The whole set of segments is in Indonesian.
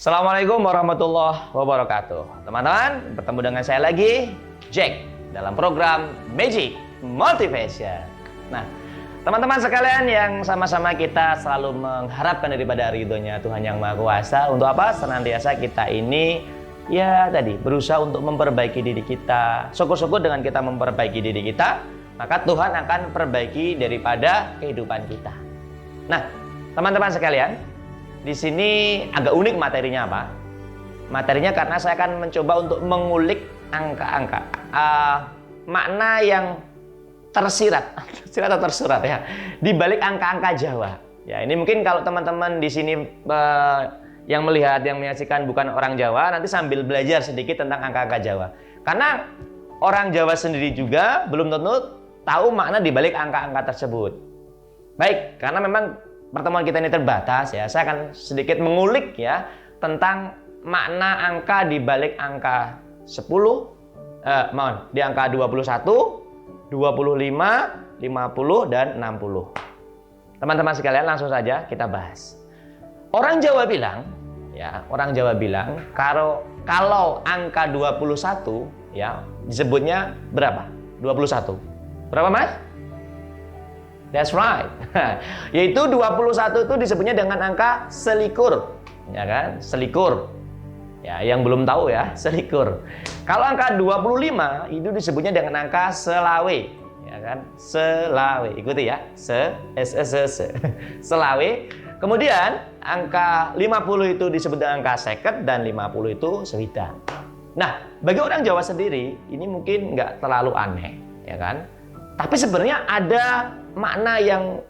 Assalamualaikum warahmatullahi wabarakatuh. Teman-teman, bertemu dengan saya lagi, Jack, dalam program Magic Motivation. Nah, teman-teman sekalian yang sama-sama kita selalu mengharapkan daripada ridhonya Tuhan Yang Maha Kuasa. Untuk apa? Senantiasa kita ini berusaha untuk memperbaiki diri kita. Syukur-syukur dengan kita memperbaiki diri kita, maka Tuhan akan perbaiki daripada kehidupan kita. Nah, teman-teman sekalian, di sini agak unik materinya apa? Materinya karena saya akan mencoba untuk mengulik angka-angka, makna yang tersirat atau tersurat ya, di balik angka-angka Jawa. Ya, ini mungkin kalau teman-teman di sini yang melihat, yang menyaksikan bukan orang Jawa, nanti sambil belajar sedikit tentang angka-angka Jawa. Karena orang Jawa sendiri juga belum tentu tahu makna di balik angka-angka tersebut. Baik, karena memang pertemuan kita ini terbatas ya, saya akan sedikit mengulik ya tentang makna angka di balik angka 10, di angka 21, 25, 50, dan 60. Teman-teman sekalian, langsung saja kita bahas. Orang Jawa bilang kalau angka 21 ya disebutnya berapa? 21. Berapa, Mas? That's right. Yaitu 21 itu disebutnya dengan angka selikur. Ya kan? Selikur. Ya, yang belum tahu ya, selikur. Kalau angka 25 itu disebutnya dengan angka selawe. Ya kan? Selawe. Ikuti ya. Selawe. Kemudian angka 50 itu disebut dengan angka seket dan 50 itu sewidak. Nah, bagi orang Jawa sendiri ini mungkin nggak terlalu aneh, ya kan? Tapi sebenarnya ada makna yang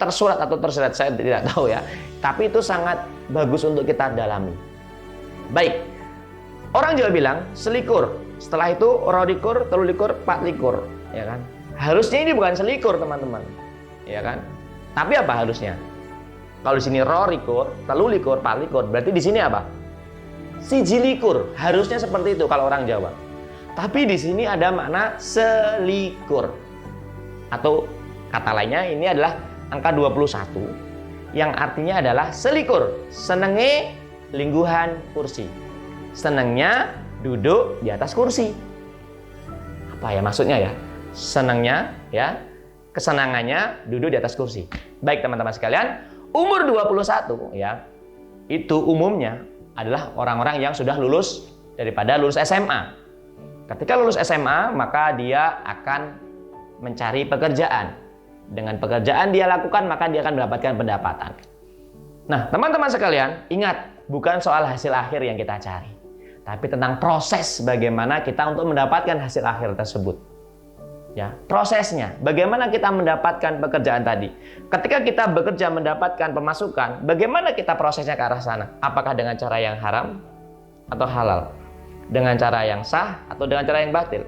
tersurat atau tersirat, saya tidak tahu ya. Tapi itu sangat bagus untuk kita dalami. Baik, orang Jawa bilang selikur. Setelah itu rolikur, telulikur, patlikur, ya kan? Harusnya ini bukan selikur, teman-teman, ya kan? Tapi apa harusnya? Kalau di sini rolikur, telulikur, patlikur, berarti di sini apa? Sijilikur. Harusnya seperti itu kalau orang Jawa. Tapi di sini ada makna selikur. Atau kata lainnya ini adalah angka 21 yang artinya adalah selikur. Senenge lingguhan kursi. Senengnya duduk di atas kursi. Apa ya maksudnya ya? Senengnya ya, kesenangannya duduk di atas kursi. Baik teman-teman sekalian, umur 21 ya, itu umumnya adalah orang-orang yang sudah lulus SMA. Ketika lulus SMA, maka dia akan mencari pekerjaan. Dengan pekerjaan dia lakukan, maka dia akan mendapatkan pendapatan. Nah, teman-teman sekalian, ingat, bukan soal hasil akhir yang kita cari, tapi tentang proses bagaimana kita untuk mendapatkan hasil akhir tersebut. Ya, prosesnya, bagaimana kita mendapatkan pekerjaan tadi. Ketika kita bekerja mendapatkan pemasukan, bagaimana kita prosesnya ke arah sana? Apakah dengan cara yang haram atau halal? Dengan cara yang sah atau dengan cara yang batil?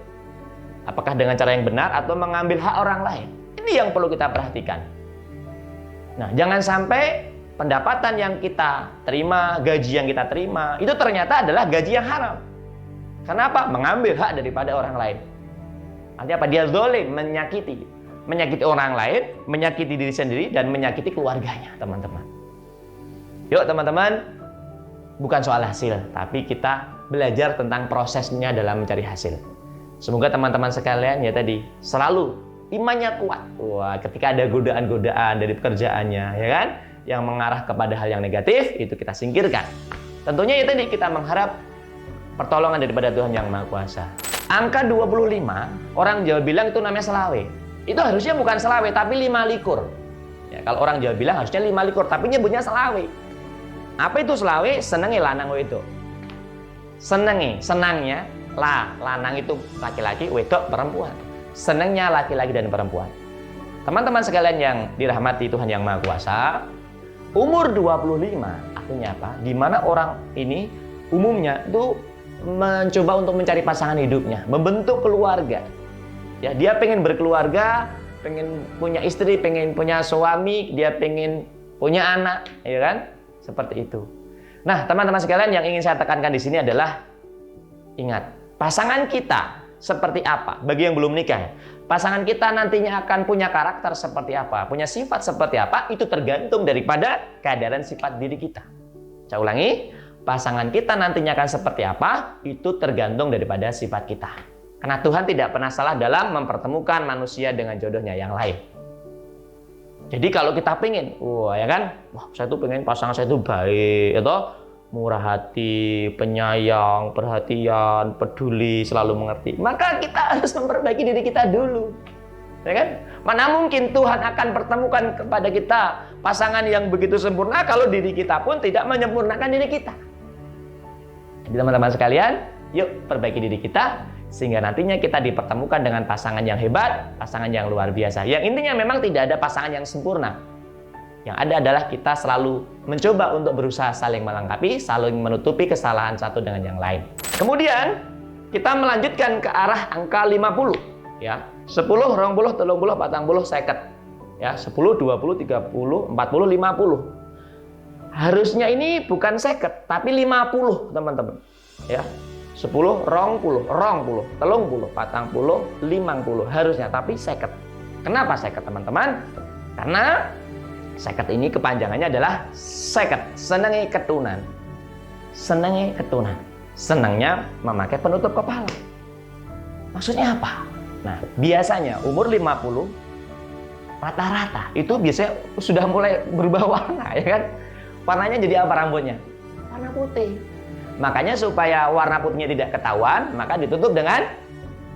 Apakah dengan cara yang benar atau mengambil hak orang lain? Ini yang perlu kita perhatikan. Nah, jangan sampai pendapatan yang kita terima, gaji yang kita terima, itu ternyata adalah gaji yang haram. Kenapa? Mengambil hak daripada orang lain. Artinya apa? Dia zalim, menyakiti orang lain, menyakiti diri sendiri, dan menyakiti keluarganya, teman-teman. Yuk, teman-teman, bukan soal hasil, tapi kita belajar tentang prosesnya dalam mencari hasil. Semoga teman-teman sekalian ya tadi selalu imannya kuat. Wah, ketika ada godaan-godaan dari pekerjaannya, ya kan, yang mengarah kepada hal yang negatif, itu kita singkirkan. Tentunya ya tadi kita mengharap pertolongan daripada Tuhan Yang Maha Kuasa. Angka 25, orang Jawa bilang itu namanya selawe. Itu harusnya bukan selawe, tapi 5 likur. Ya, kalau orang Jawa bilang harusnya 5 likur, tapi nyebutnya selawe. Apa itu selawe? Senenge lanang itu. Senangnya lanang itu laki-laki, wedok perempuan. Senangnya laki-laki dan perempuan. Teman-teman sekalian yang dirahmati Tuhan Yang Maha Kuasa, umur 25 artinya apa? Di mana orang ini umumnya itu mencoba untuk mencari pasangan hidupnya, membentuk keluarga. Ya, dia pengen berkeluarga, pengen punya istri, pengen punya suami, dia pengen punya anak, ya kan? Seperti itu. Nah, teman-teman sekalian yang ingin saya tekankan di sini adalah ingat, pasangan kita seperti apa? Bagi yang belum nikah, pasangan kita nantinya akan punya karakter seperti apa, punya sifat seperti apa, itu tergantung daripada keadaan sifat diri kita. Saya ulangi, pasangan kita nantinya akan seperti apa, itu tergantung daripada sifat kita. Karena Tuhan tidak pernah salah dalam mempertemukan manusia dengan jodohnya yang lain. Jadi kalau kita pengen, ya kan, saya tuh pengen pasangan saya itu baik, atau murah hati, penyayang, perhatian, peduli, selalu mengerti, maka kita harus memperbaiki diri kita dulu. Ya kan? Mana mungkin Tuhan akan pertemukan kepada kita pasangan yang begitu sempurna kalau diri kita pun tidak menyempurnakan diri kita. Jadi teman-teman sekalian, yuk perbaiki diri kita sehingga nantinya kita dipertemukan dengan pasangan yang hebat, pasangan yang luar biasa. Yang intinya memang tidak ada pasangan yang sempurna. Yang ada adalah kita selalu mencoba untuk berusaha saling melengkapi, saling menutupi kesalahan satu dengan yang lain. Kemudian kita melanjutkan ke arah angka 50, ya. 10, 20, 30, 40, 50. Ya, 10, 20, 30, 40, 50. Harusnya ini bukan 50, tapi 50, teman-teman. Ya. 10, 20, 30, 40, 50. Harusnya, tapi 50. Kenapa 50, teman-teman? Karena 50 ini kepanjangannya adalah seket, senengi ketunan. Senengi ketunan. Senangnya memakai penutup kepala. Maksudnya apa? Nah, biasanya umur 50 rata-rata itu biasanya sudah mulai berubah warna, ya kan? Warnanya jadi apa rambutnya? Warna putih. Makanya supaya warna putihnya tidak ketahuan, maka ditutup dengan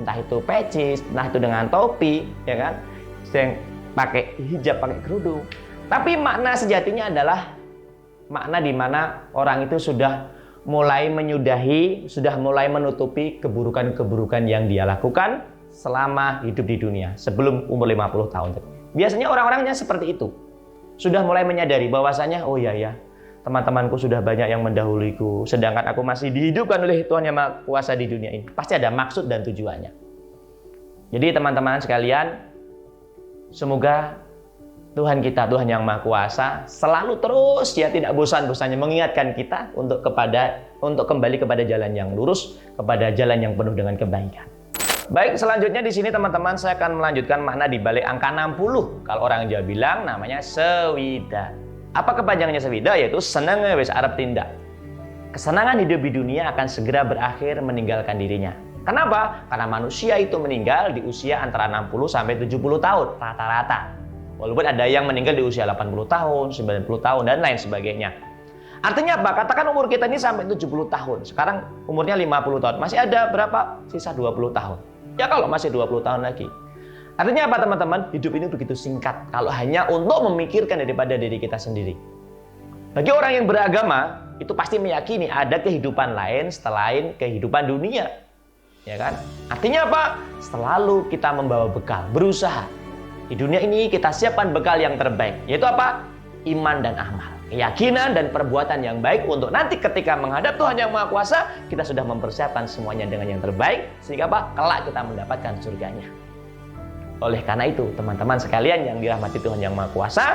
entah itu pecis, entah itu dengan topi, ya kan? Yang pakai hijab, pakai kerudung. Tapi makna sejatinya adalah makna di mana orang itu sudah mulai menyudahi, sudah mulai menutupi keburukan-keburukan yang dia lakukan selama hidup di dunia sebelum umur 50 tahun. Biasanya orang-orangnya seperti itu. Sudah mulai menyadari bahwasanya oh ya, teman-temanku sudah banyak yang mendahuluiku, sedangkan aku masih dihidupkan oleh Tuhan Yang Maha Kuasa di dunia ini. Pasti ada maksud dan tujuannya. Jadi teman-teman sekalian, semoga Tuhan kita, Tuhan Yang Maha Kuasa, selalu terus ya tidak bosan-bosannya mengingatkan kita untuk kembali kepada jalan yang lurus, kepada jalan yang penuh dengan kebaikan. Baik, selanjutnya di sini teman-teman saya akan melanjutkan makna di balik angka 60. Kalau orang Jawa bilang namanya sewida. Apa kepanjangannya sewida? Yaitu seneng wis arep tindak. Kesenangan hidup di dunia akan segera berakhir meninggalkan dirinya. Kenapa? Karena manusia itu meninggal di usia antara 60 sampai 70 tahun rata-rata. Walaupun ada yang meninggal di usia 80 tahun, 90 tahun dan lain sebagainya. Artinya apa? Katakan umur kita ini sampai 70 tahun. Sekarang umurnya 50 tahun. Masih ada berapa? Sisa 20 tahun. Ya kalau masih 20 tahun lagi. Artinya apa teman-teman? Hidup ini begitu singkat kalau hanya untuk memikirkan daripada diri kita sendiri. Bagi orang yang beragama, itu pasti meyakini ada kehidupan lain selain kehidupan dunia. Ya kan? Artinya apa? Selalu kita membawa bekal, berusaha. Di dunia ini kita siapkan bekal yang terbaik. Yaitu apa? Iman dan amal. Keyakinan dan perbuatan yang baik untuk nanti ketika menghadap Tuhan Yang Maha Kuasa, kita sudah mempersiapkan semuanya dengan yang terbaik, sehingga apa? Kelak kita mendapatkan surganya. Oleh karena itu, teman-teman sekalian yang dirahmati Tuhan Yang Maha Kuasa,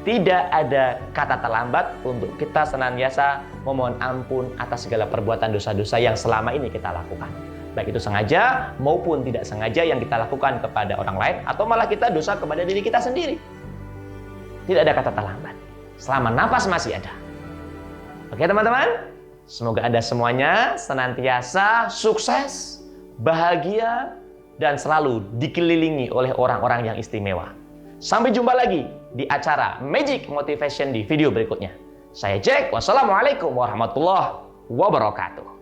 tidak ada kata terlambat untuk kita senantiasa memohon ampun atas segala perbuatan dosa-dosa yang selama ini kita lakukan. Baik itu sengaja maupun tidak sengaja yang kita lakukan kepada orang lain, atau malah kita dosa kepada diri kita sendiri. Tidak ada kata terlambat selama nafas masih ada. Oke teman-teman, semoga Anda semuanya senantiasa sukses, bahagia, dan selalu dikelilingi oleh orang-orang yang istimewa. Sampai jumpa lagi di acara Magic Motivation di video berikutnya. Saya Jack, wassalamualaikum warahmatullahi wabarakatuh.